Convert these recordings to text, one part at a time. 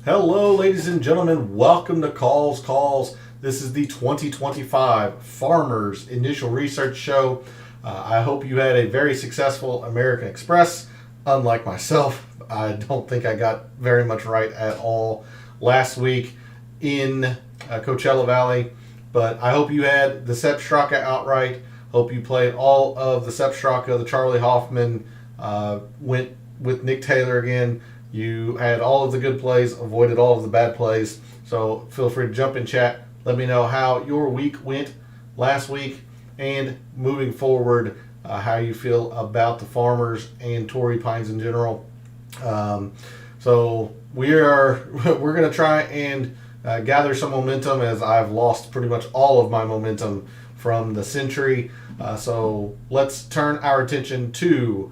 Hello, ladies and gentlemen. Welcome to Calls. This is the 2025 Farmers Initial Research Show. I hope you had a very successful American Express. Unlike myself, I don't think I got very much right at all last week in Coachella Valley. But I hope you had the Sepp Straka outright. Hope you played all of the Sepp Straka. The Charlie Hoffman went with Nick Taylor again. You had all of the good plays, avoided all of the bad plays. So feel free to jump in chat. Let me know how your week went last week and moving forward, how you feel about the Farmers and Torrey Pines in general. So we're going to try and gather some momentum, as I've lost pretty much all of my momentum from the Century. So let's turn our attention to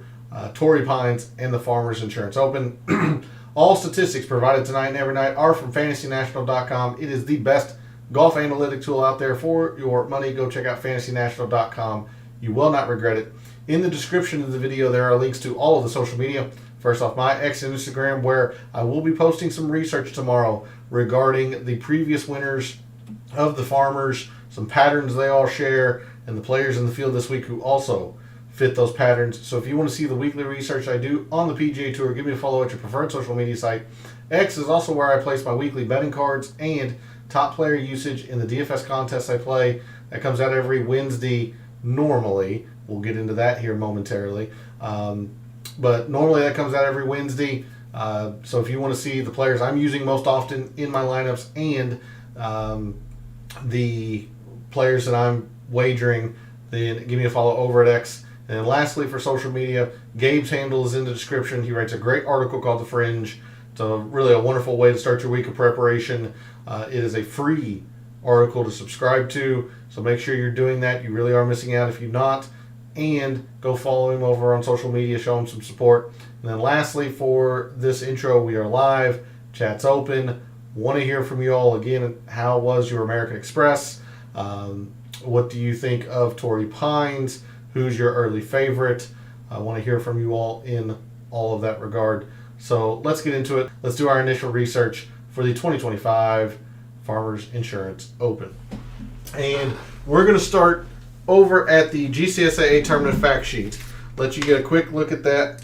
Torrey Pines and the Farmers Insurance Open. All statistics provided tonight and every night are from FantasyNational.com. It is the best golf analytic tool out there for your money. Go check out FantasyNational.com. You will not regret it. In the description of the video, there are links to all of the social media. First off, my X and Instagram, where I will be posting some research tomorrow regarding the previous winners of the Farmers, some patterns they all share, and the players in the field this week who also fit those patterns. So if you want to see the weekly research I do on the PGA Tour, give me a follow at your preferred social media site. X is also where I place my weekly betting cards and top player usage in the DFS contests I play. That comes out every Wednesday normally. We'll get into that here momentarily. But normally that comes out every Wednesday. So if you want to see the players I'm using most often in my lineups and the players that I'm wagering, then give me a follow over at X. And lastly, for social media, Gabe's handle is in the description. He writes a great article called The Fringe. It's really a wonderful way to start your week of preparation. It is a free article to subscribe to, so make sure you're doing that. You really are missing out if you're not. And go follow him over on social media, show him some support. And then lastly, for this intro, we are live. Chat's open. Want to hear from you all again. How was your American Express? What do you think of Torrey Pines? Who's your early favorite? I want to hear from you all in all of that regard. So let's get into it. Let's do our initial research for the 2025 Farmers Insurance Open. And we're going to start over at the GCSAA Tournament Fact Sheet. Let you get a quick look at that.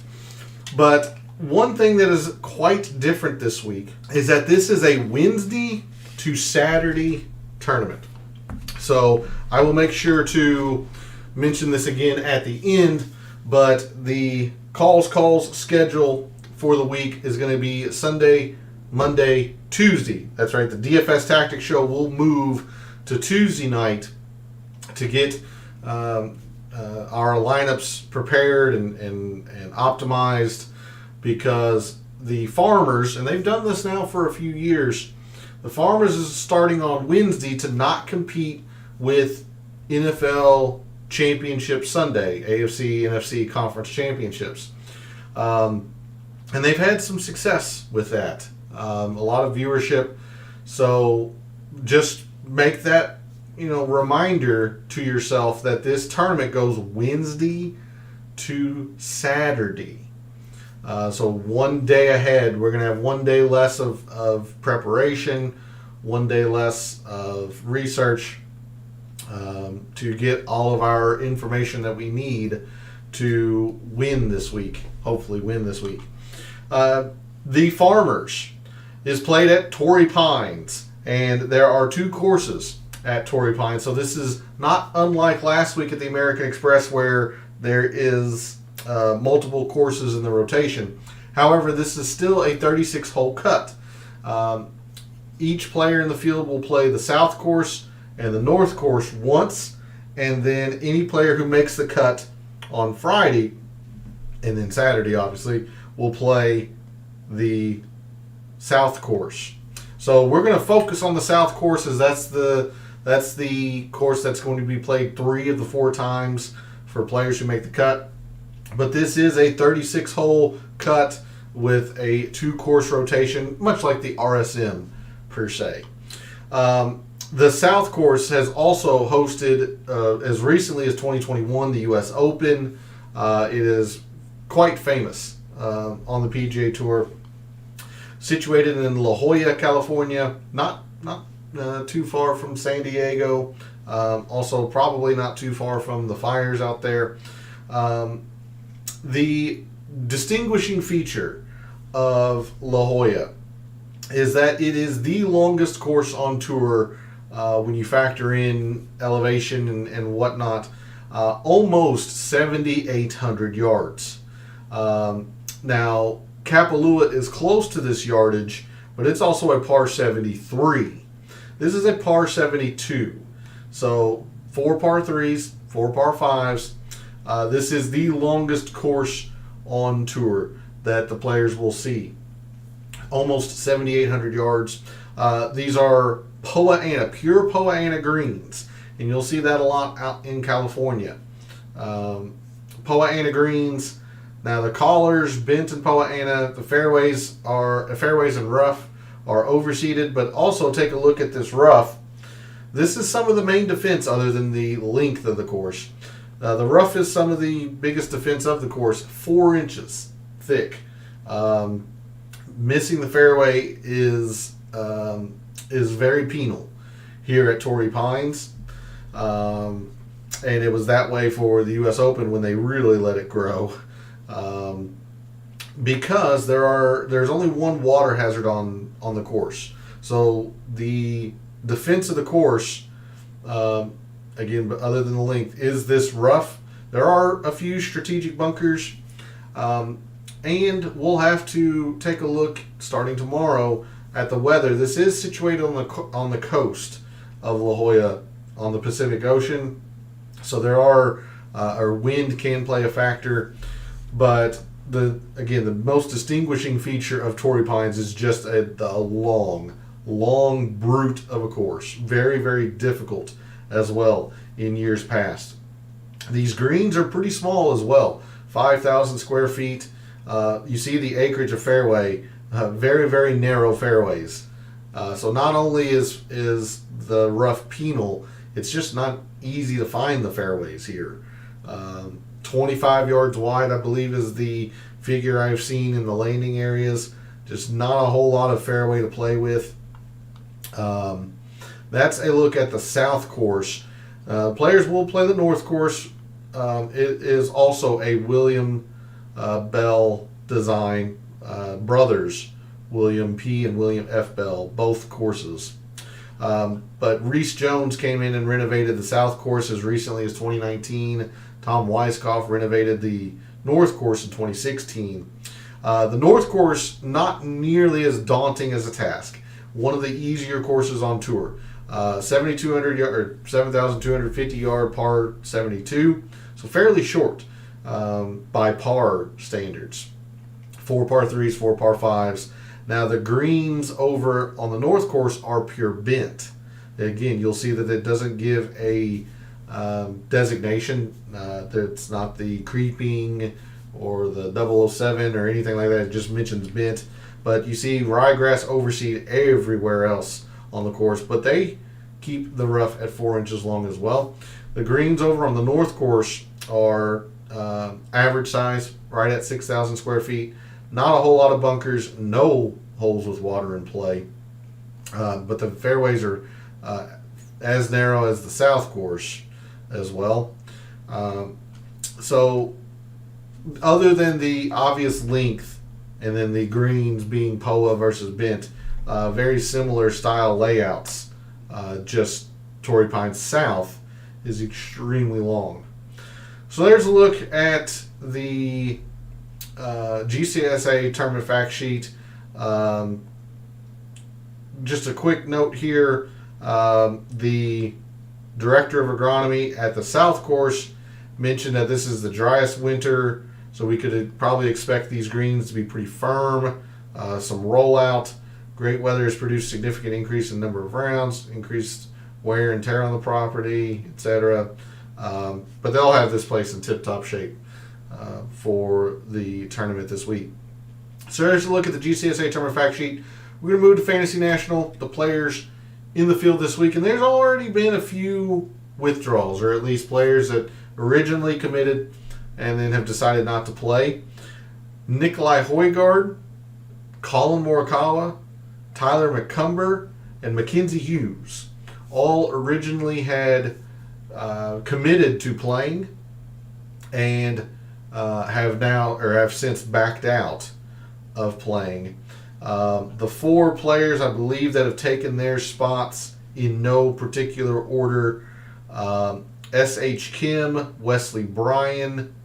But one thing that is quite different this week is that this is a Wednesday to Saturday tournament. So I will make sure to mention this again at the end, but the calls schedule for the week is going to be Sunday, Monday, Tuesday. That's right. The DFS Tactics show will move to Tuesday night to get our lineups prepared and optimized, because the Farmers, and they've done this now for a few years, the Farmers is starting on Wednesday to not compete with NFL Championship Sunday, AFC, NFC Conference Championships. And they've had some success with that. A lot of viewership. So just make that, reminder to yourself that this tournament goes Wednesday to Saturday. So one day ahead. We're going to have one day less of preparation, one day less of research, to get all of our information that we need to win this week. Hopefully win this week. The Farmers is played at Torrey Pines, and there are two courses at Torrey Pines. So this is not unlike last week at the American Express, where there is multiple courses in the rotation. However, this is still a 36-hole cut. Each player in the field will play the South course and the North course once, and then any player who makes the cut on Friday, and then Saturday obviously, will play the South course. So we're going to focus on the South course, as that's the course that's going to be played 3 of the 4 times for players who make the cut. But this is a 36-hole cut with a 2-course rotation, much like the RSM per se. The South course has also hosted, as recently as 2021, the U.S. Open. It is quite famous on the PGA Tour. situated in La Jolla, California, not too far from San Diego. Also, probably not too far from the fires out there. The distinguishing feature of La Jolla is that it is the longest course on tour when you factor in elevation and whatnot. Almost 7,800 yards. Now, Kapalua is close to this yardage, but it's also a par 73. This is a par 72. So 4 par 3s, 4 par 5s. This is the longest course on tour that the players will see. Almost 7,800 yards. These are Poa-annua, pure Poa-annua greens. And you'll see that a lot out in California. Poa-annua greens. Now the collars, bent and Poa-annua, the fairways and rough are overseeded, but also take a look at this rough. This is some of the main defense other than the length of the course. The rough is some of the biggest defense of the course, 4 inches thick. Missing the fairway is very penal here at Torrey Pines. And it was that way for the U.S. Open when they really let it grow. Because there's only one water hazard on the course. So the defense of the course, again, other than the length, is this rough. There are a few strategic bunkers, and we'll have to take a look starting tomorrow at the weather. This is situated on the coast of La Jolla on the Pacific Ocean, so there are wind can play a factor, but the most distinguishing feature of Torrey Pines is just the long brute of a course. Very, very difficult as well in years past. These greens are pretty small as well, 5,000 square feet. You see the acreage of fairway, very, very narrow fairways. So not only is the rough penal, it's just not easy to find the fairways here. 25 yards wide, I believe, is the figure I've seen in the landing areas. Just not a whole lot of fairway to play with. That's a look at the south course. Players will play the north course. It is also a William Bell design, brothers, William P. and William F. Bell, both courses. But Reese Jones came in and renovated the south course as recently as 2019. Tom Weiskopf renovated the north course in 2016. The north course, not nearly as daunting as a task. One of the easier courses on tour. 7,200 yard or 7,250 yard par 72, so fairly short by par standards. 4 par 3s, 4 par 5s. Now the greens over on the north course are pure bent. Again, you'll see that it doesn't give a designation. It's not the creeping or the 007 or anything like that. It just mentions bent. But you see ryegrass overseed everywhere else on the course, but they keep the rough at 4 inches long as well. The greens over on the north course are average size, right at 6,000 square feet. Not a whole lot of bunkers, no holes with water in play. But the fairways are as narrow as the south course as well. So other than the obvious length and then the greens being POA versus bent, very similar style layouts. Just Torrey Pines South is extremely long. So there's a look at the GCSA tournament fact sheet. Just a quick note here. The director of agronomy at the South Course mentioned that this is the driest winter, so we could probably expect these greens to be pretty firm, some rollout. Great weather has produced significant increase in number of rounds, increased wear and tear on the property, etc. But they'll have this place in tip-top shape for the tournament this week. So there's a look at the GCSA tournament fact sheet. We're going to move to Fantasy National, the players in the field this week, and there's already been a few withdrawals, or at least players that originally committed and then have decided not to play. Nikolai Højgaard Colin Morikawa, Tyler McCumber, and Mackenzie Hughes all originally had committed to playing and have since backed out of playing. The 4 players, I believe, that have taken their spots in no particular order: S.H. Kim, Wesley Bryan,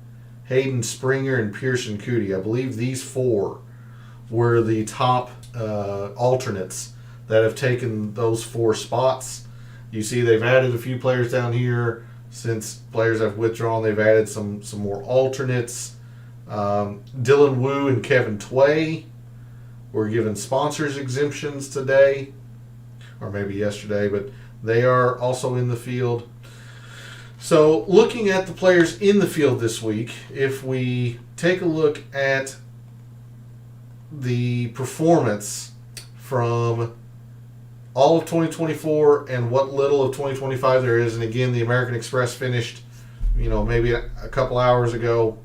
Hayden Springer, and Pearson Coody. I believe these 4 were the top alternates that have taken those 4 spots. You see they've added a few players down here. Since players have withdrawn, they've added some more alternates. Dylan Wu and Kevin Tway were given sponsors exemptions today, or maybe yesterday, but they are also in the field. So looking at the players in the field this week, if we take a look at the performance from all of 2024 and what little of 2025 there is, and again, the American Express finished, maybe a couple hours ago,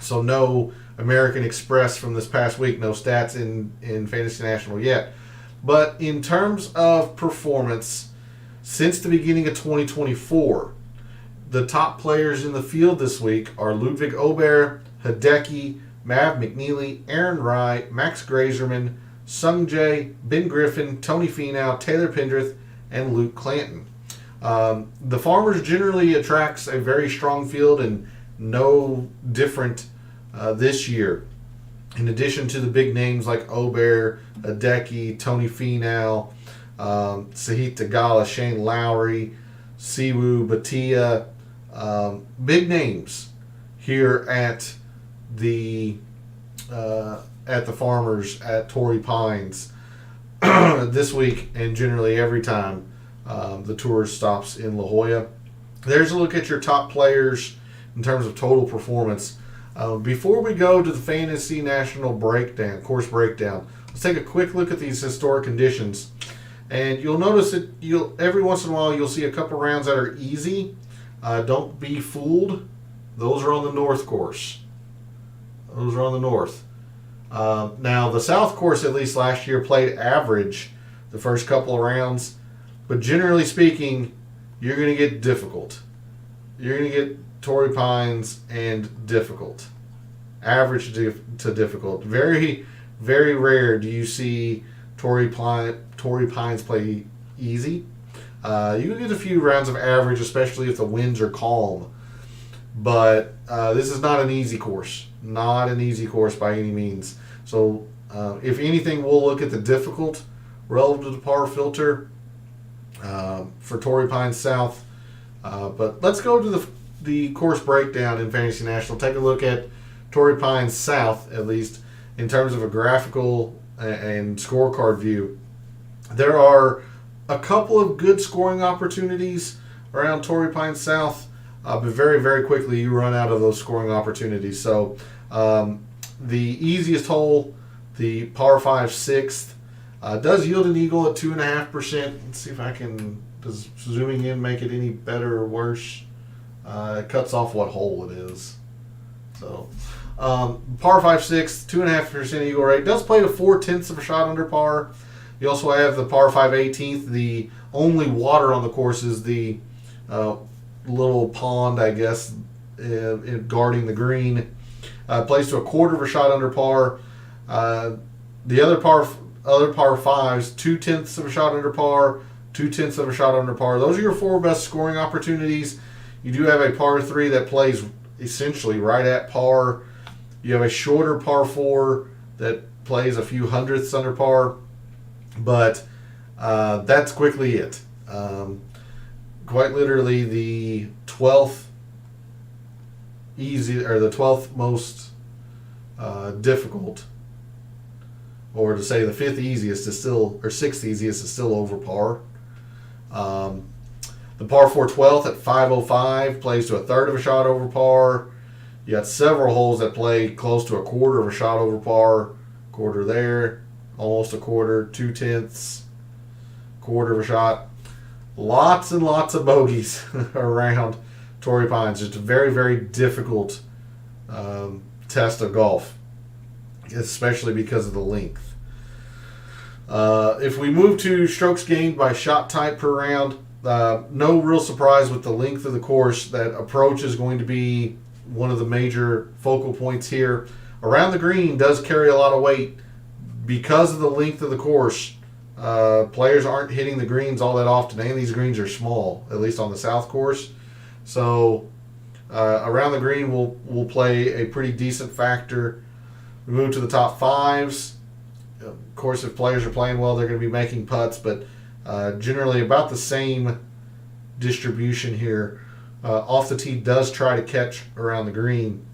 so no American Express from this past week, no stats in Fantasy National yet. But in terms of performance, since the beginning of 2024, the top players in the field this week are Ludwig Aubert, Hideki, Mav McNeely, Aaron Rai, Max Grazerman, Sung Jae, Ben Griffin, Tony Finau, Taylor Pendrith, and Luke Clanton. The Farmers generally attracts a very strong field, and no different this year. In addition to the big names like Aubert, Hideki, Tony Finau, Sahith Theegala, Shane Lowry, Siwoo, Bhatia, big names here at the Farmers at Torrey Pines this week, and generally every time the tour stops in La Jolla. There's a look at your top players in terms of total performance. Before we go to the Fantasy National course breakdown, let's take a quick look at these historic conditions. And you'll notice that every once in a while you'll see a couple rounds that are easy. Don't be fooled. Those are on the North course. Those are on the North. Now, the South course, at least last year, played average the first couple of rounds. But generally speaking, you're going to get difficult. You're going to get Torrey Pines and difficult. Average to difficult. Very, very rare do you see Torrey Pines play easy. You can get a few rounds of average, especially if the winds are calm. But this is not an easy course. Not an easy course by any means. So, if anything, we'll look at the difficult relative to the par filter for Torrey Pines South. But let's go to the course breakdown in Fantasy National. Take a look at Torrey Pines South, at least, in terms of a graphical and scorecard view. There are a couple of good scoring opportunities around Torrey Pines South, but very, very quickly you run out of those scoring opportunities. So the easiest hole, the par 5 6th, does yield an eagle at 2.5%. Let's see if I can, does zooming in make it any better or worse? It cuts off what hole it is. So par 5 6th, 2.5% eagle rate. Does play to 4/10 of a shot under par. You also have the par 5 18th. The only water on the course is the little pond, I guess, guarding the green. Plays to 1/4 of a shot under par. The other par 5s, 2/10 of a shot under par, 2/10 of a shot under par. Those are your 4 best scoring opportunities. You do have a par 3 that plays essentially right at par. You have a shorter par 4 that plays a few hundredths under par. But that's quickly it. Quite literally the 12th most difficult, or to say the 5th easiest is still, or 6th easiest is still over par. The par 4 12th at 505 plays to 1/3 of a shot over par. You got several holes that play close to 1/4 of a shot over par. Quarter there, almost 1/4, 2/10, 1/4 of a shot. Lots and lots of bogeys around Torrey Pines. Just a very, very difficult test of golf. especially because of the length. If we move to strokes gained by shot type per round, no real surprise with the length of the course. That approach is going to be one of the major focal points here. Around the green does carry a lot of weight because of the length of the course. Players aren't hitting the greens all that often, and these greens are small, at least on the south course. So around the green will play a pretty decent factor. We move to the top fives. Of course, if players are playing well, they're going to be making putts, but generally about the same distribution here. Off the tee does try to catch around the green.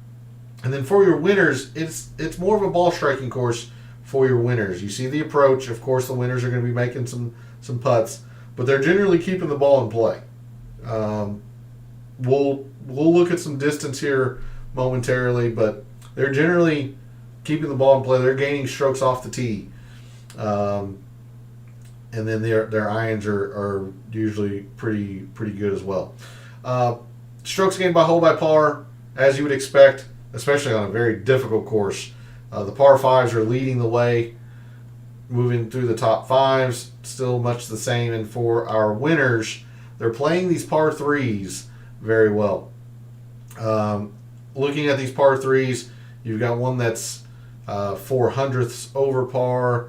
And then for your winners, it's more of a ball striking course for your winners. You see the approach. Of course, the winners are going to be making some putts, but they're generally keeping the ball in play. We'll look at some distance here momentarily, but they're generally keeping the ball in play. They're gaining strokes off the tee, and then their irons are usually pretty good as well. Strokes gained by hole by par, as you would expect, especially on a very difficult course. The par fives are leading the way, moving through the top fives, still much the same. And for our winners, they're playing these par threes very well. Looking at these par threes, you've got one that's 400ths over par,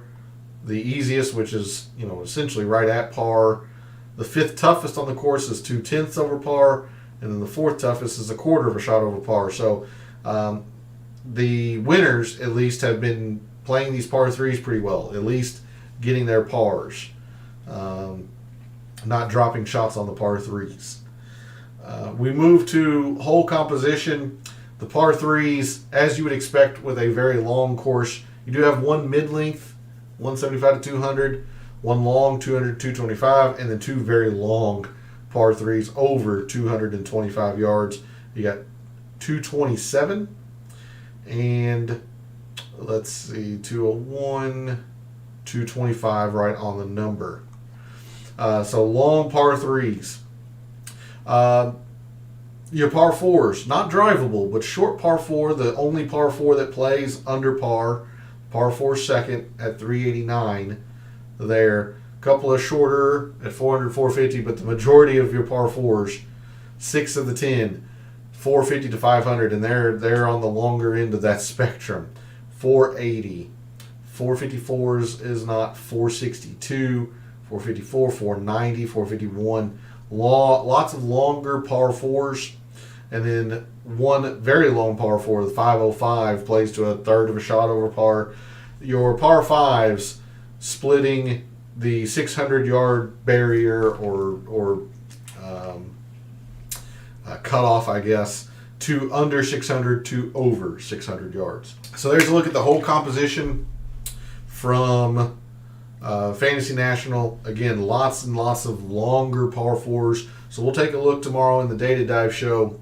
the easiest, which is essentially right at par. The fifth toughest on the course is 2/10 over par, and then the fourth toughest is a quarter of a shot over par. So the winners, at least, have been playing these par threes pretty well, at least getting their pars, not dropping shots on the par threes. We move to hole composition. The par threes, as you would expect with a very long course, you do have one mid-length, 175 to 200, one long, 200 to 225, and then two very long par threes over 225 yards. You got 227, and let's see, 201, 225 right on the number. So long par threes. Your par fours, not drivable, but short par four, the only par four that plays under par. Par four second at 389 there. A couple of shorter at 400, 450, but the majority of your par fours, 6 of the 10, 450 to 500, and they're on the longer end of that spectrum. 480. 454s is not 462, 454, 490, 451. Lots of longer par fours. And then one very long par four, the 505, plays to a third of a shot over par. Your par fives splitting the 600-yard barrier or cutoff, I guess, to under 600 to over 600 yards. So there's a look at the whole composition from Fantasy National. Again, lots and lots of longer par fours. So we'll take a look tomorrow in the Data Dive show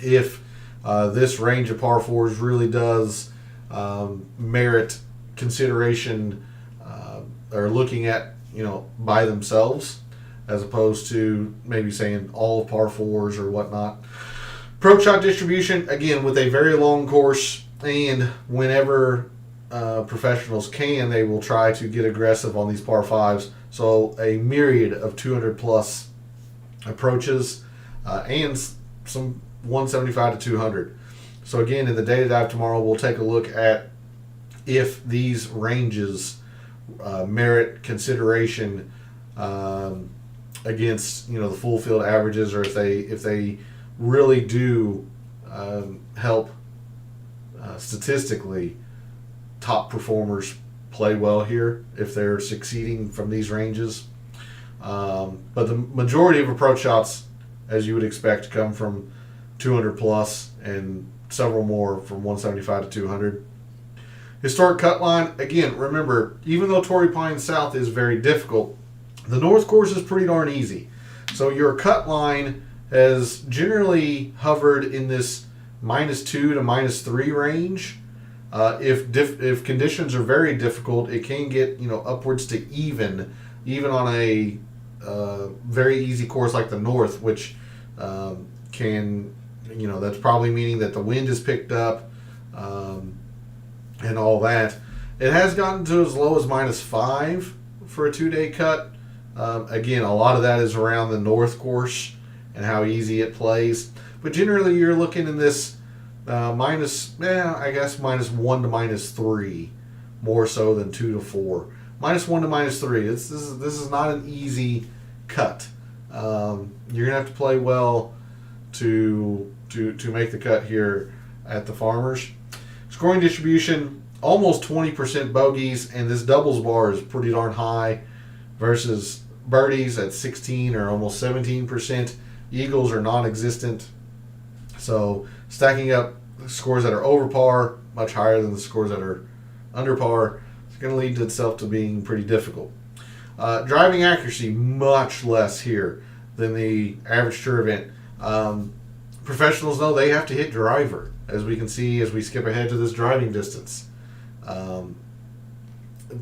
if this range of par fours really does merit consideration or looking at by themselves, as opposed to maybe saying all par fours or whatnot. Approach shot distribution, again, with a very long course, and whenever professionals can, they will try to get aggressive on these par fives. So a myriad of 200 plus approaches and some 175 to 200. So again, in the Data Dive tomorrow, we'll take a look at if these ranges merit consideration against the full field averages, or if they really do help statistically top performers play well here if they're succeeding from these ranges. But the majority of approach shots, as you would expect, come from 200 plus and several more from 175 to 200. Historic cut line, again, remember, even though Torrey Pines South is very difficult, the North course is pretty darn easy. So your cut line has generally hovered in this -2 to -3 range. If conditions are very difficult, it can get upwards to even on a very easy course like the North, which can that's probably meaning that the wind is picked up, and all that. It has gotten to as low as -5 for a 2-day cut. Again, a lot of that is around the North course and how easy it plays. But generally, you're looking in this -1 to -3, more so than 2 to 4. -1 to -3. This is not an easy cut. You're gonna have to play well to make the cut here at the Farmers. Scoring distribution, almost 20% bogeys, and this doubles bar is pretty darn high versus birdies at 16 or almost 17%. Eagles are non-existent. So stacking up scores that are over par, much higher than the scores that are under par, it's going to lead itself to being pretty difficult. Driving accuracy, much less here than the average tour event. Professionals know they have to hit driver, as we can see as we skip ahead to this driving distance.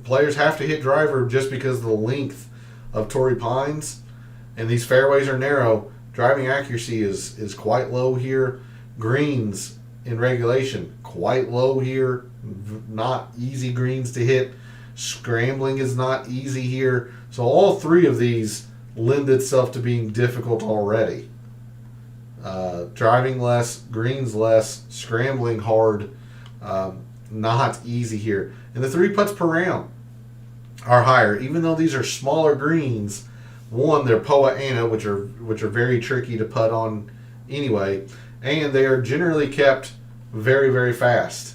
Players have to hit driver just because of the length of Torrey Pines, and these fairways are narrow. Driving accuracy is quite low here. Greens in regulation, quite low here. Not easy greens to hit. Scrambling is not easy here. So all three of these lend itself to being difficult already. Driving less, greens less, scrambling hard, not easy here. And the 3 putts per round are higher, even though these are smaller greens. One, they're POA Anna, which are very tricky to putt on anyway, and they are generally kept very, very fast,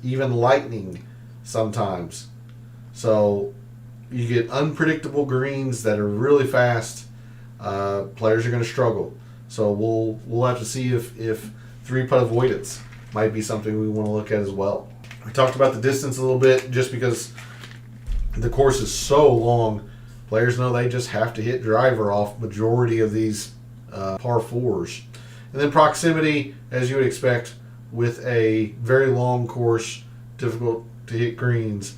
even lightning sometimes. So you get unpredictable greens that are really fast. Players are going to struggle. So we'll have to see if 3-putt avoidance might be something we want to look at as well. We talked about the distance a little bit, just because the course is so long. Players know they just have to hit driver off majority of these par 4s. And then proximity, as you would expect, with a very long course, difficult to hit greens.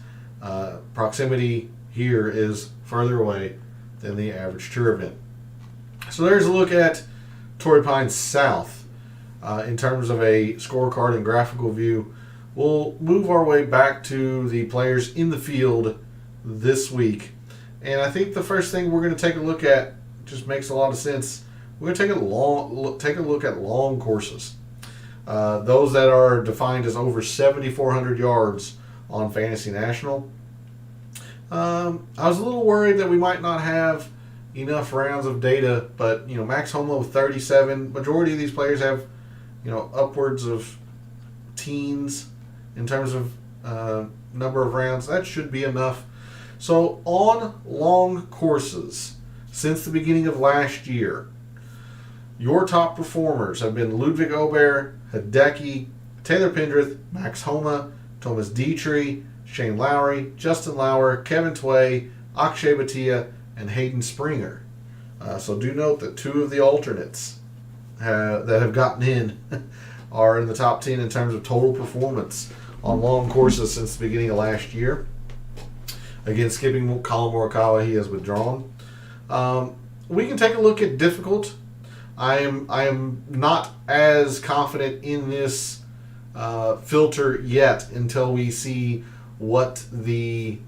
Proximity here is further away than the average tour event. So there's a look at Torrey Pines South in terms of a scorecard and graphical view. We'll move our way back to the players in the field this week. And I think the first thing we're going to take a look at just makes a lot of sense. We're going to take a look at long courses. Those that are defined as over 7,400 yards on Fantasy National. I was a little worried that we might not have enough rounds of data, but Max Homa with 37. Majority of these players have upwards of teens in terms of number of rounds. That should be enough. So on long courses, since the beginning of last year, your top performers have been Ludwig Aubert, Hideki, Taylor Pendrith, Max Homa, Thomas Dietrich, Shane Lowry, Justin Lauer, Kevin Tway, Akshay Bhatia, and Hayden Springer. So do note that 2 of the alternates that have gotten in are in the top 10 in terms of total performance on long courses since the beginning of last year. Again, skipping Colin Morikawa, he has withdrawn. We can take a look at difficult. I am not as confident in this filter yet until we see what the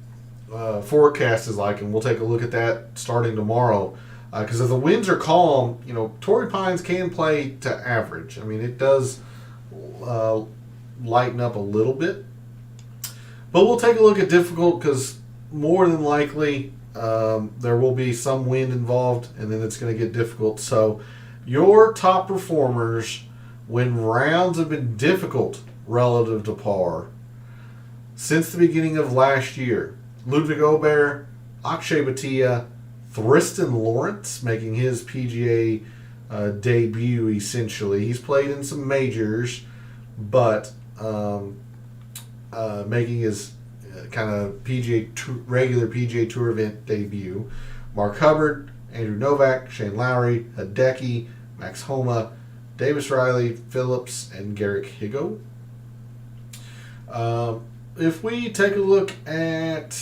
forecast is like, and we'll take a look at that starting tomorrow. Because if the winds are calm, Torrey Pines can play to average. I mean, it does lighten up a little bit. But we'll take a look at difficult, because more than likely there will be some wind involved, and then it's going to get difficult. So your top performers, when rounds have been difficult relative to par, since the beginning of last year: Ludwig Aubert, Akshay Bhatia, Thriston Lawrence making his PGA debut essentially. He's played in some majors, but making his kind of regular PGA Tour event debut. Mark Hubbard, Andrew Novak, Shane Lowry, Hideki, Max Homa, Davis Riley, Phillips, and Garrick Higo. If we take a look at,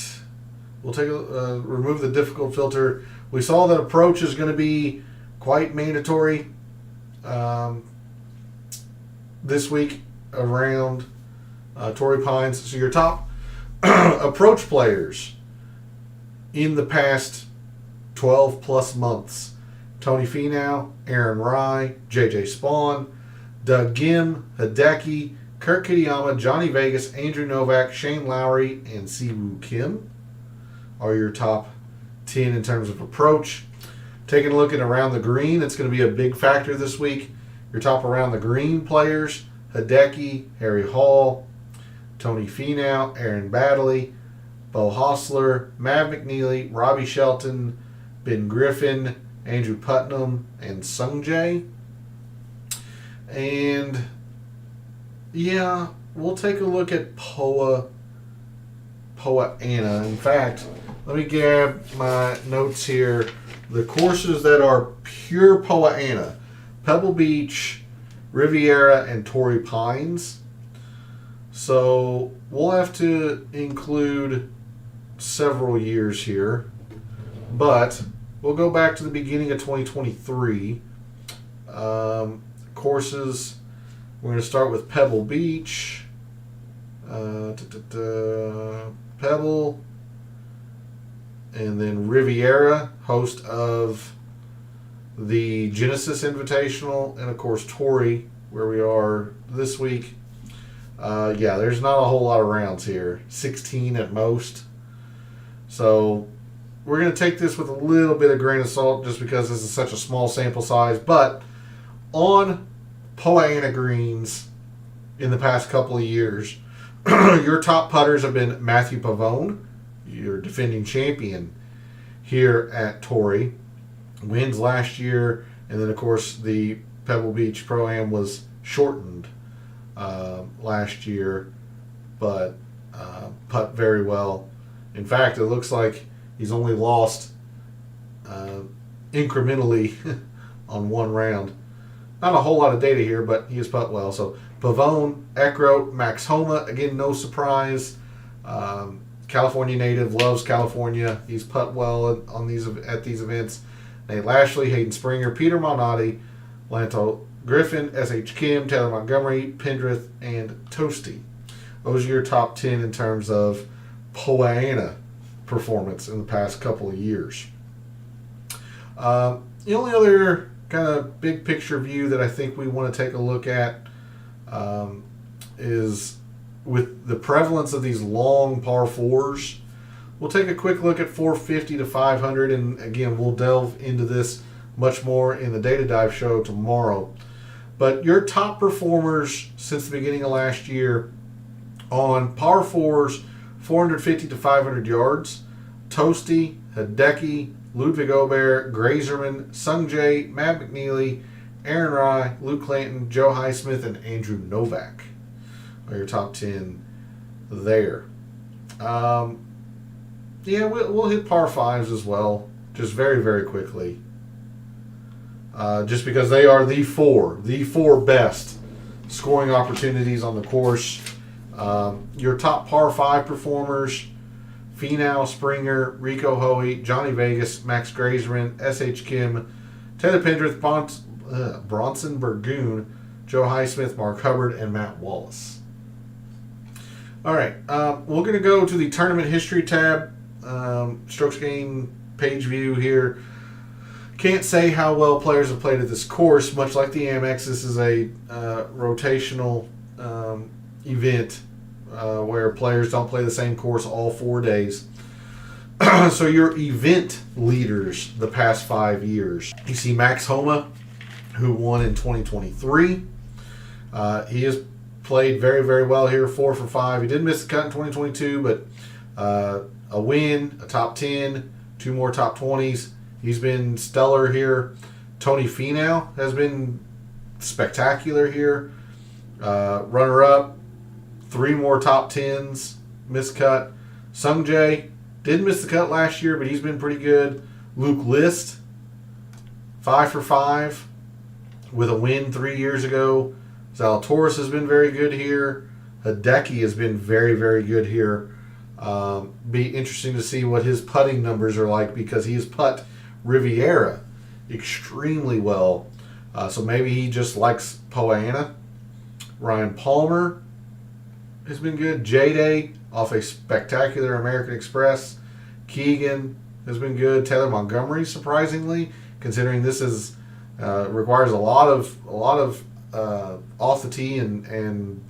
remove the difficult filter. We saw that approach is going to be quite mandatory this week around Torrey Pines. So your top approach players in the past 12 plus months: Tony Finau, Aaron Rai, JJ Spawn, Doug Gim, Hideki, Kurt Kitayama, Johnny Vegas, Andrew Novak, Shane Lowry, and Siwoo Kim are your top 10 in terms of approach. Taking a look at around the green, it's going to be a big factor this week. Your top around the green players: Hideki, Harry Hall, Tony Finau, Aaron Baddeley, Bo Hostler, Mav McNeely, Robbie Shelton, Ben Griffin, Andrew Putnam, and Sungjae. And yeah, we'll take a look at Poa Anna. In fact, let me grab my notes here. The courses that are pure Poa Anna: Pebble Beach, Riviera, and Torrey Pines. So we'll have to include several years here, but we'll go back to the beginning of 2023. Courses, we're going to start with Pebble Beach. Pebble, and then Riviera, host of the Genesis Invitational, and of course Torrey, where we are this week. Yeah, there's not a whole lot of rounds here, 16 at most. So we're going to take this with a little bit of grain of salt just because this is such a small sample size. But on Poa Anna greens in the past couple of years, your top putters have been Matthew Pavone, your defending champion here at Torrey, wins last year, and then of course the Pebble Beach Pro-Am was shortened last year, but putt very well. In fact, it looks like he's only lost incrementally on one round. Not a whole lot of data here, but he has putt well. So Pavone, Eckroat, Max Homa, again, no surprise. California native, loves California. He's putt well at these events. Nate Lashley, Hayden Springer, Peter Malnati, Lanto Griffin, S.H. Kim, Taylor Montgomery, Pendrith, and Toasty. Those are your top 10 in terms of Poa Anna performance in the past couple of years. The only other kind of big picture view that I think we want to take a look at is with the prevalence of these long par fours. We'll take a quick look at 450 to 500, and again, we'll delve into this much more in the Data Dive show tomorrow. But your top performers since the beginning of last year on par fours, 450 to 500 yards: Toasty, Hideki, Ludwig Aubert, Grazerman, Sungjae, Matt McNeely, Aaron Rai, Luke Clanton, Joe Highsmith, and Andrew Novak are your top 10 there. Yeah, we'll hit par fives as well, just very, very quickly. Just because they are the four best scoring opportunities on the course. Your top par five performers: Finau, Springer, Rico Hoey, Johnny Vegas, Max Grazerman, S.H. Kim, Taylor Pendrith, Bronson Burgoon, Joe Highsmith, Mark Hubbard, and Matt Wallace. All right, we're going to go to the tournament history tab, strokes gained page view here. Can't say how well players have played at this course. Much like the Amex, this is a rotational event where players don't play the same course all 4 days. So your event leaders the past 5 years. You see Max Homa, who won in 2023. He has played very, very well here, 4 for 5. He did miss the cut in 2022, but a win, a top 10, 2 more top 20s. He's been stellar here. Tony Finau has been spectacular here. Runner-up, 3 more top 10s, missed cut. Sungjae did miss the cut last year, but he's been pretty good. Luke List, 5 for 5 with a win 3 years ago. Zalatoris has been very good here. Hideki has been very, very good here. Be interesting to see what his putting numbers are like because he has putt Riviera extremely well. So maybe he just likes Poa Anna. Ryan Palmer, has been good. J-Day off a spectacular American Express. Keegan has been good. Taylor Montgomery, surprisingly, considering this is requires a lot of off the tee and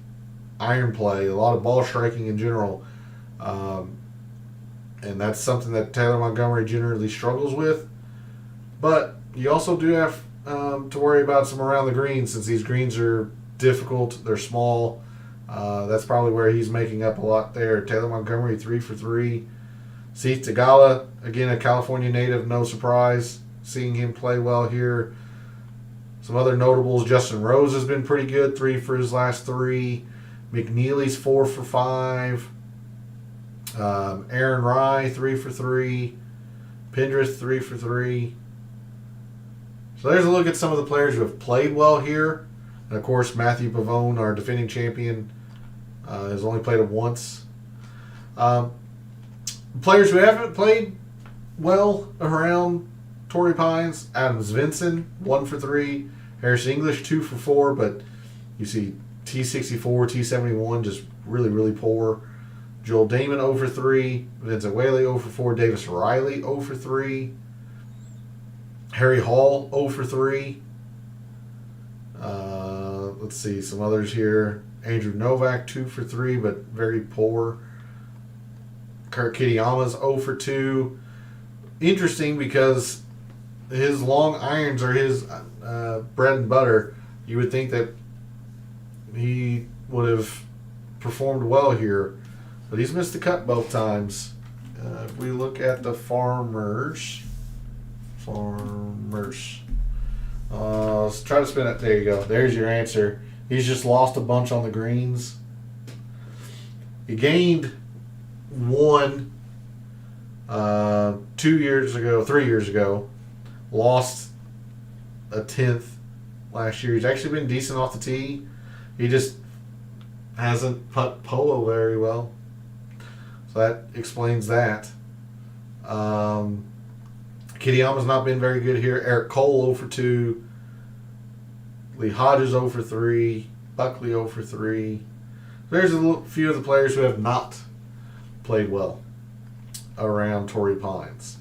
iron play, a lot of ball striking in general, and that's something that Taylor Montgomery generally struggles with. But you also do have to worry about some around the greens, since these greens are difficult. They're small. That's probably where he's making up a lot there. Taylor Montgomery, 3 for 3. Seth Tagala, again, a California native, no surprise seeing him play well here. Some other notables, Justin Rose has been pretty good, 3 for his last 3. McNeely's 4 for 5. Aaron Rye, 3 for 3. Pendrith, 3 for 3. So there's a look at some of the players who have played well here. And of course, Matthew Pavone, our defending champion, has only played it once. Players who haven't played well around Torrey Pines: Adam Svensson, 1 for 3. Harris English, 2 for 4. But you see T64, T71, just really, really poor. Joel Damon, 0 for 3. Vincent Whaley, 0 for 4. Davis Riley, 0 for 3. Harry Hall, 0 for 3. Let's see, some others here. Andrew Novak, 2 for 3, but very poor. Kurt Kitayama's 0 for 2. Interesting, because his long irons are his bread and butter. You would think that he would have performed well here, but he's missed the cut both times. If we look at the farmers, let's try to spin it. There you go. There's your answer. He's just lost a bunch on the greens. He gained 1 3 years ago. Lost a 10th last year. He's actually been decent off the tee. He just hasn't putt polo very well. So that explains that. Kitayama's not been very good here. Eric Cole, 0 for 2. Lee Hodges, 0 for 3. Buckley, 0 for 3. There's a few of the players who have not played well around Torrey Pines.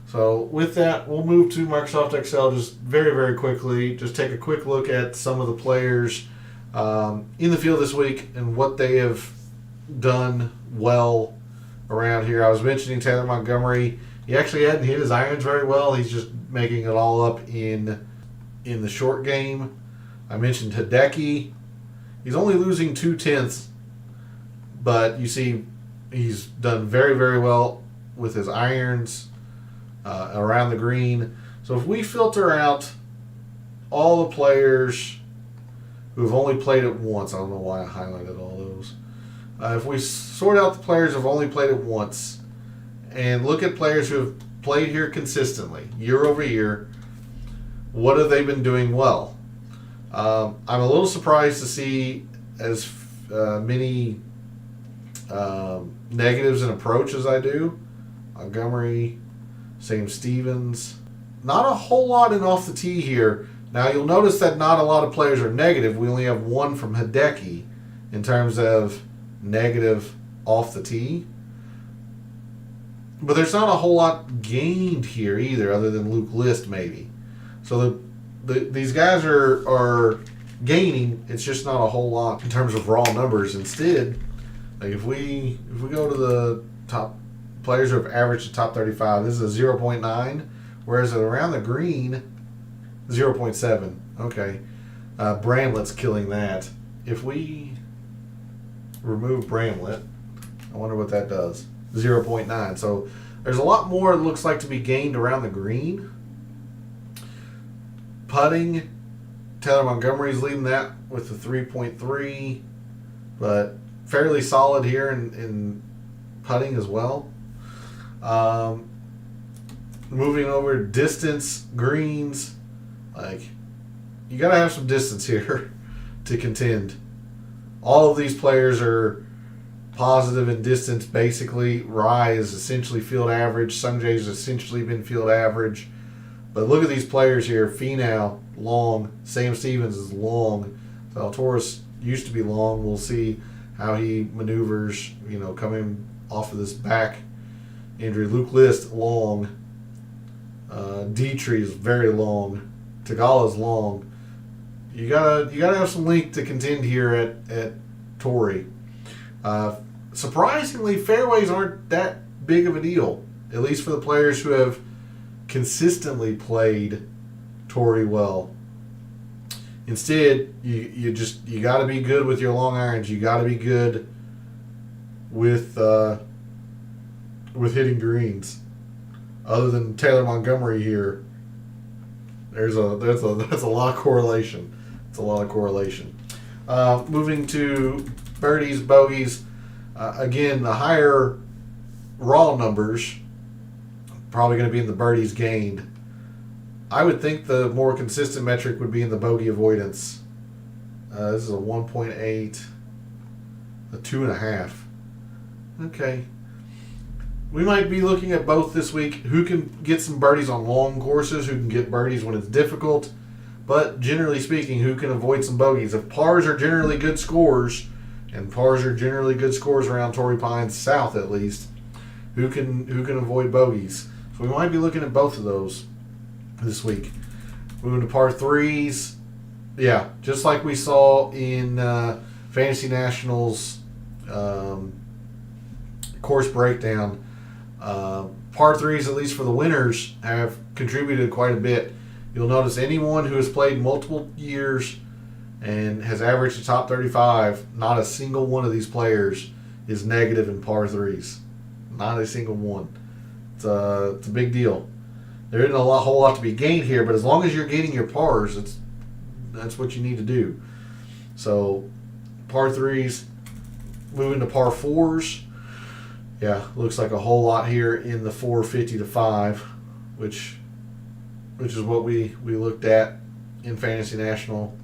So with that, we'll move to Microsoft Excel just very, very quickly. Just take a quick look at some of the players in the field this week and what they have done well around here. I was mentioning Taylor Montgomery. He actually hadn't hit his irons very well. He's just making it all up in the short game. I mentioned Hideki. He's only losing 2/10, but you see he's done very, very well with his irons around the green. So if we filter out all the players who have only played it once, I don't know why I highlighted all those. If we sort out the players who have only played it once and look at players who have played here consistently, year over year, what have they been doing well? I'm a little surprised to see as many negatives in approach as I do. Montgomery, Sam Stevens. Not a whole lot in off the tee here. Now you'll notice that not a lot of players are negative. We only have 1 from Hideki in terms of negative off the tee. But there's not a whole lot gained here either, other than Luke List maybe. So these guys are gaining. It's just not a whole lot in terms of raw numbers. Instead, like if we go to the top players who have averaged the top 35, this is a 0.9, whereas around the green, 0.7. Okay, Bramlett's killing that. If we remove Bramlett, I wonder what that does. 0.9. So there's a lot more it looks like to be gained around the green. Putting, Taylor Montgomery's leading that with the 3.3, but fairly solid here in putting as well. Moving over distance, greens, like you got to have some distance here to contend. All of these players are positive in distance, basically. Rye is essentially field average. Sungjae's essentially been field average. But look at these players here. Finau, long. Sam Stevens is long. Zalatoris used to be long. We'll see how he maneuvers, coming off of this back injury. Luke List, long. Dietrich is very long. Tagala's long. You gotta have some length to contend here at Torrey. Surprisingly, fairways aren't that big of a deal, at least for the players who have consistently played Torrey well. Instead, you got to be good with your long irons. You got to be good with hitting greens. Other than Taylor Montgomery here, that's a lot of correlation. It's a lot of correlation. Moving to birdies, bogeys. Again, the higher raw numbers probably going to be in the birdies gained. I would think the more consistent metric would be in the bogey avoidance. This is a 1.8, a 2.5. Okay. We might be looking at both this week. Who can get some birdies on long courses, who can get birdies when it's difficult. But generally speaking, who can avoid some bogeys. If pars are generally good scores, and pars are generally good scores around Torrey Pines South at least, who can avoid bogeys. So we might be looking at both of those this week. Moving to par threes. Yeah, just like we saw in Fantasy Nationals course breakdown, par threes, at least for the winners, have contributed quite a bit. You'll notice anyone who has played multiple years and has averaged a top 35, not a single one of these players is negative in par threes. Not a single one. It's a big deal. There isn't a whole lot to be gained here, but as long as you're gaining your pars, that's what you need to do. So, par threes. Moving to par fours. Yeah, looks like a whole lot here in the 450 to 5, which is what we looked at in Fantasy National.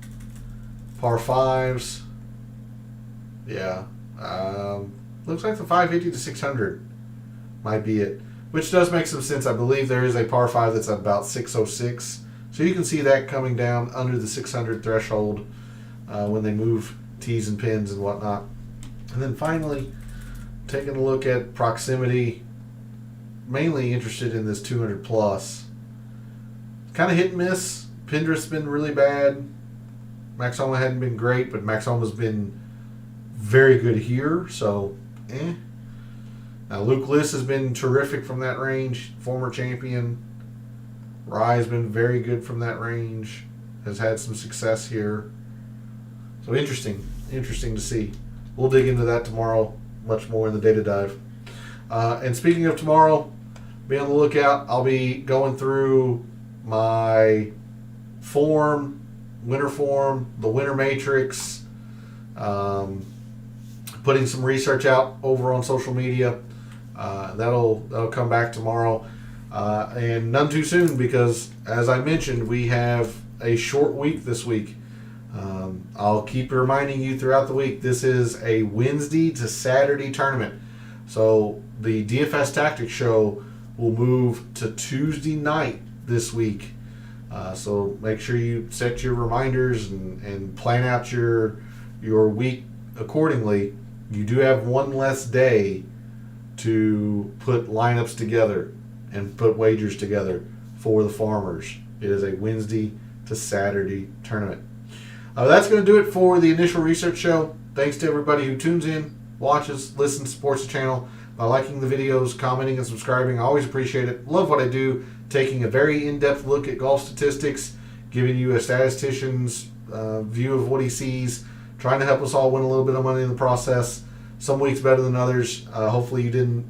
Par fives. Yeah. Looks like the 550 to 600 might be it, which does make some sense. I believe there is a par 5 that's about 606. So you can see that coming down under the 600 threshold when they move tees and pins and whatnot. And then finally, taking a look at proximity, mainly interested in this 200 plus. Kind of hit and miss. Pendrift's been really bad. Max Homa hadn't been great, but Max Homa's been very good here, so Now Luke List has been terrific from that range, former champion. Rye has been very good from that range, has had some success here. So interesting to see. We'll dig into that tomorrow much more in the data dive. And speaking of tomorrow, be on the lookout. I'll be going through my form, winter form, the winter matrix, putting some research out over on social media. That'll come back tomorrow, and none too soon because, as I mentioned, we have a short week this week. I'll keep reminding you throughout the week, this is a Wednesday to Saturday tournament. So the DFS Tactics show will move to Tuesday night this week. So make sure you set your reminders and plan out your week accordingly. You do have one less day to put lineups together and put wagers together for the farmers. It is a Wednesday to Saturday tournament. That's going to do it for the initial research show. Thanks to everybody who tunes in, watches, listens, supports the channel by liking the videos, commenting, and subscribing. I always appreciate it. Love what I do. Taking a very in-depth look at golf statistics, giving you a statistician's view of what he sees, trying to help us all win a little bit of money in the process. Some weeks better than others. Hopefully you didn't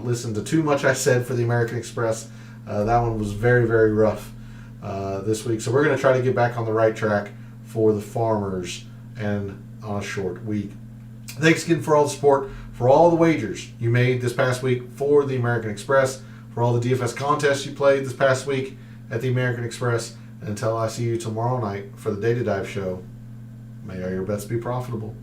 listen to too much I said for the American Express. That one was very, very rough this week. So we're going to try to get back on the right track for the farmers and on a short week. Thanks again for all the support, for all the wagers you made this past week for the American Express, for all the DFS contests you played this past week at the American Express. And until I see you tomorrow night for the Data Dive show, may all your bets be profitable.